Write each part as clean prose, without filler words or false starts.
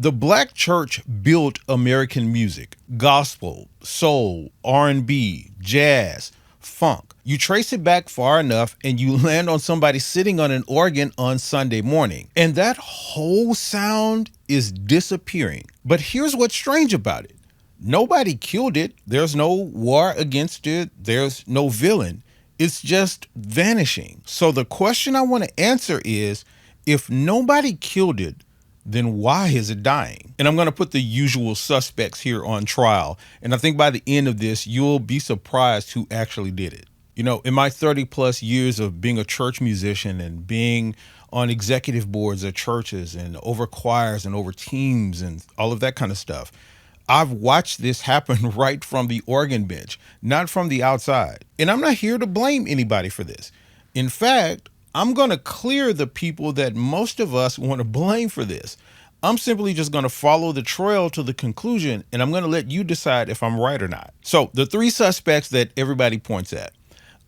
The black church built American music, gospel, soul, R&B, jazz, funk. You trace it back far enough and you land on somebody sitting on an organ on Sunday morning. And that whole sound is disappearing. But here's what's strange about it. Nobody killed it. There's no war against it. There's no villain. It's just vanishing. So the question I want to answer is, if nobody killed it, then why is it dying? And I'm going to put the usual suspects here on trial. And I think by the end of this, you'll be surprised who actually did it. You know, in my 30 plus years of being a church musician and being on executive boards at churches and over choirs and over teams and all of that kind of stuff, I've watched this happen right from the organ bench, not from the outside. And I'm not here to blame anybody for this. In fact, I'm going to clear the people that most of us want to blame for this. I'm simply just going to follow the trail to the conclusion, and I'm going to let you decide if I'm right or not. So the three suspects that everybody points at,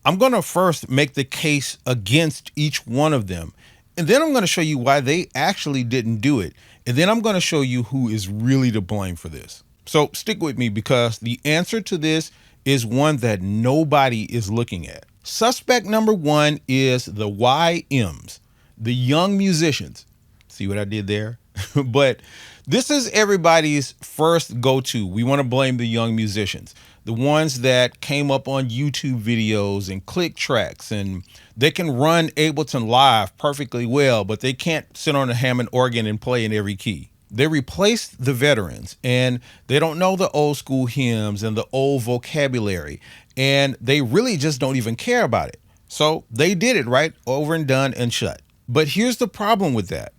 I'm going to first make the case against each one of them. And then I'm going to show you why they actually didn't do it. And then I'm going to show you who is really to blame for this. So stick with me, because the answer to this is one that nobody is looking at. Suspect number one is the YMs, the young musicians. See what I did there? But this is everybody's first go-to. We want to blame the young musicians, the ones that came up on YouTube videos and click tracks, and they can run Ableton Live perfectly well, but they can't sit on a Hammond organ and play in every key. They replaced the veterans, and they don't know the old school hymns and the old vocabulary, and they really just don't even care about it. So they did it right, over and done and shut. But here's the problem with that.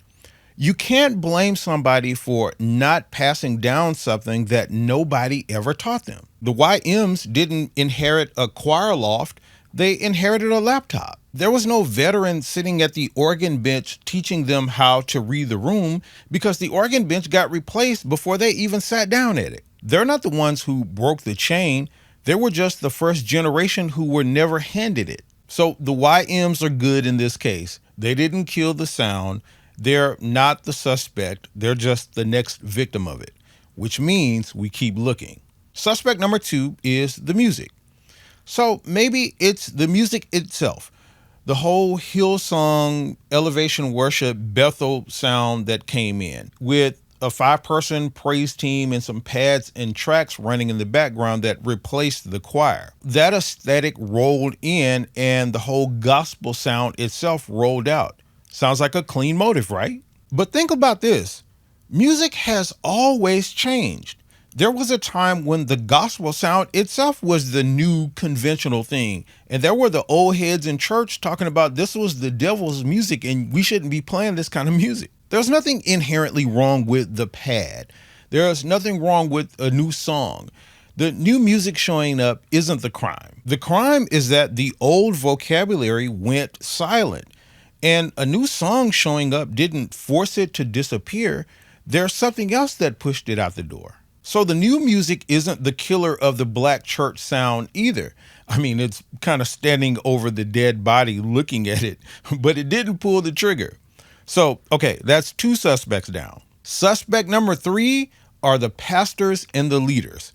You can't blame somebody for not passing down something that nobody ever taught them. The YMs didn't inherit a choir loft. They inherited a laptop. There was no veteran sitting at the organ bench teaching them how to read the room, because the organ bench got replaced before they even sat down at it. They're not the ones who broke the chain. They were just the first generation who were never handed it. So the YMs are good in this case. They didn't kill the sound. They're not the suspect. They're just the next victim of it, which means we keep looking. Suspect number two is the music. So maybe it's the music itself, the whole Hillsong elevation worship Bethel sound that came in with a 5-person praise team and some pads and tracks running in the background that replaced the choir. That aesthetic rolled in, and the whole gospel sound itself rolled out. Sounds like a clean motive, right? But think about this. Music has always changed. There was a time when the gospel sound itself was the new conventional thing. And there were the old heads in church talking about this was the devil's music and we shouldn't be playing this kind of music. There's nothing inherently wrong with the pad. There's nothing wrong with a new song. The new music showing up isn't the crime. The crime is that the old vocabulary went silent. And a new song showing up didn't force it to disappear. There's something else that pushed it out the door. So the new music isn't the killer of the black church sound either. I mean, it's kind of standing over the dead body looking at it, but it didn't pull the trigger. So, okay, that's two suspects down. Suspect number three are the pastors and the leaders.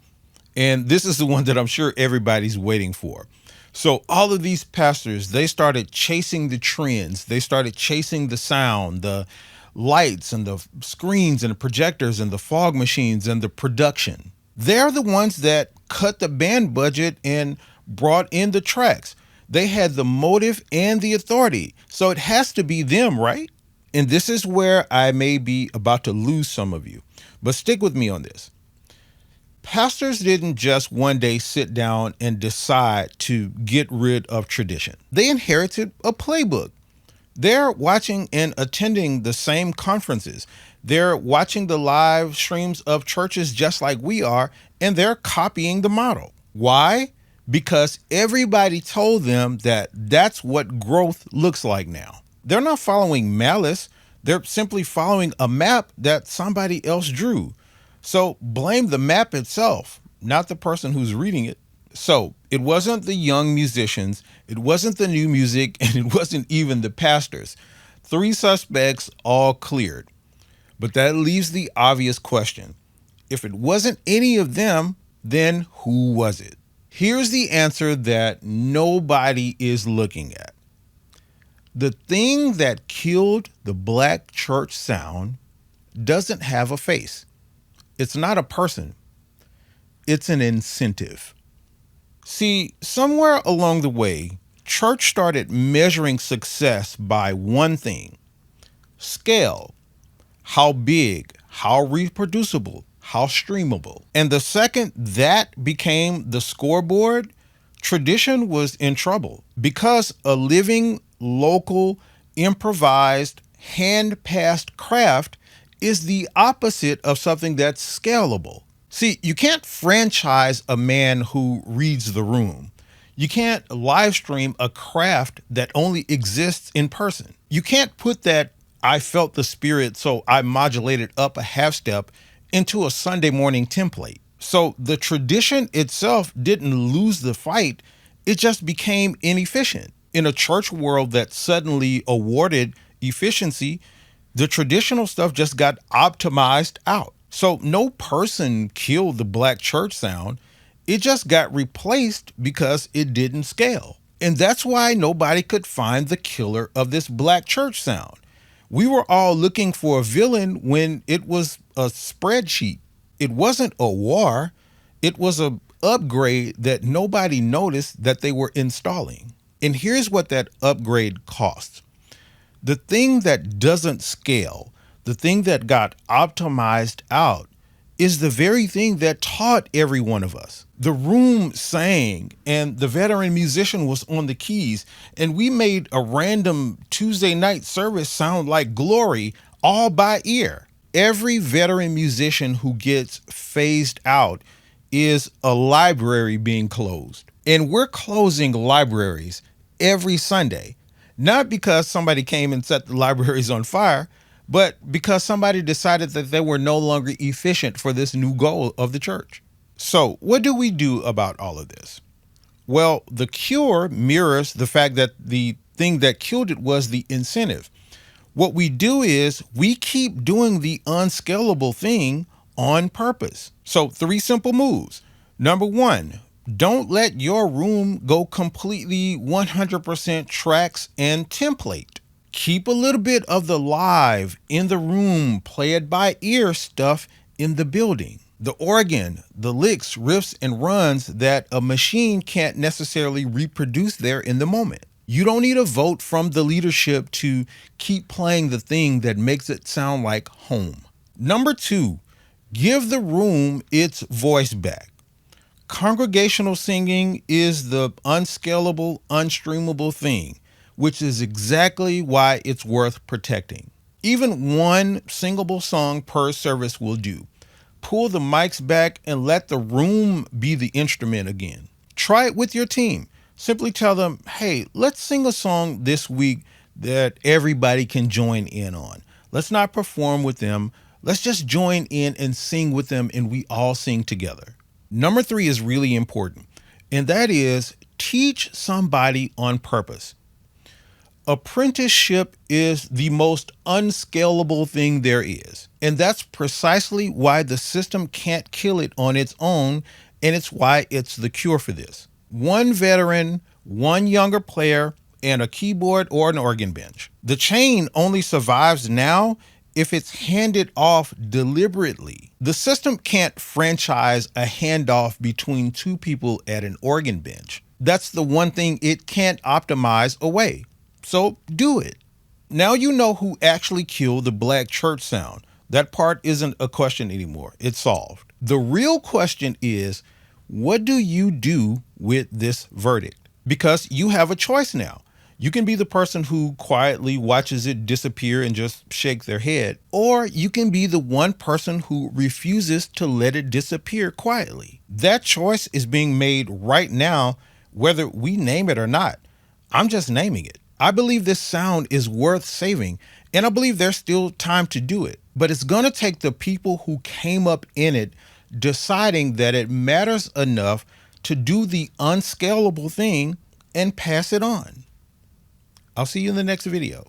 And this is the one that I'm sure everybody's waiting for. So all of these pastors, they started chasing the trends. They started chasing the sound, the lights and the screens and the projectors and the fog machines and the production. They're the ones that cut the band budget and brought in the tracks. They had the motive and the authority. So it has to be them, right? And this is where I may be about to lose some of you, but stick with me on this. Pastors didn't just one day sit down and decide to get rid of tradition. They inherited a playbook. They're watching and attending the same conferences. They're watching the live streams of churches just like we are, and they're copying the model. Why? Because everybody told them that that's what growth looks like now. They're not following malice. They're simply following a map that somebody else drew. So blame the map itself, not the person who's reading it. So it wasn't the young musicians, it wasn't the new music, and it wasn't even the pastors. 3 suspects all cleared. But that leaves the obvious question. If it wasn't any of them, then who was it? Here's the answer that nobody is looking at. The thing that killed the black church sound doesn't have a face. It's not a person. It's an incentive. See, somewhere along the way, church started measuring success by one thing: scale. How big, how reproducible, how streamable. And the second that became the scoreboard, tradition was in trouble because a living, local, improvised, hand-passed craft is the opposite of something that's scalable. See, you can't franchise a man who reads the room. You can't live stream a craft that only exists in person. You can't put that "I felt the spirit, so I modulated up a half step" into a Sunday morning template. So the tradition itself didn't lose the fight, it just became inefficient. In a church world that suddenly awarded efficiency, the traditional stuff just got optimized out. So no person killed the black church sound. It just got replaced because it didn't scale. And that's why nobody could find the killer of this black church sound. We were all looking for a villain when it was a spreadsheet. It wasn't a war. It was an upgrade that nobody noticed that they were installing. And here's what that upgrade costs. The thing that doesn't scale, the thing that got optimized out, is the very thing that taught every one of us. The room sang and the veteran musician was on the keys, and we made a random Tuesday night service sound like glory, all by ear. Every veteran musician who gets phased out is a library being closed. And we're closing libraries every Sunday, not because somebody came and set the libraries on fire, but because somebody decided that they were no longer efficient for this new goal of the church. So what do we do about all of this? Well, the cure mirrors the fact that the thing that killed it was the incentive. What we do is we keep doing the unscalable thing on purpose. So 3 simple moves. Number 1, don't let your room go completely 100% tracks and template. Keep a little bit of the live in the room, play it by ear stuff in the building. The organ, the licks, riffs, and runs that a machine can't necessarily reproduce there in the moment. You don't need a vote from the leadership to keep playing the thing that makes it sound like home. Number 2, give the room its voice back. Congregational singing is the unscalable, unstreamable thing, which is exactly why it's worth protecting. Even one singable song per service will do. Pull the mics back and let the room be the instrument again. Try it with your team. Simply tell them, hey, let's sing a song this week that everybody can join in on. Let's not perform with them. Let's just join in and sing with them, and we all sing together. Number 3 is really important, and that is teach somebody on purpose. Apprenticeship is the most unscalable thing there is. And that's precisely why the system can't kill it on its own, and it's why it's the cure for this. 1 veteran, 1 younger player, and a keyboard or an organ bench. The chain only survives now if it's handed off deliberately. The system can't franchise a handoff between 2 people at an organ bench. That's the one thing it can't optimize away. So do it. Now you know who actually killed the black church sound. That part isn't a question anymore. It's solved. The real question is, what do you do with this verdict? Because you have a choice now. You can be the person who quietly watches it disappear and just shake their head, or you can be the one person who refuses to let it disappear quietly. That choice is being made right now, whether we name it or not. I'm just naming it. I believe this sound is worth saving, and I believe there's still time to do it. But it's going to take the people who came up in it deciding that it matters enough to do the unscalable thing and pass it on. I'll see you in the next video.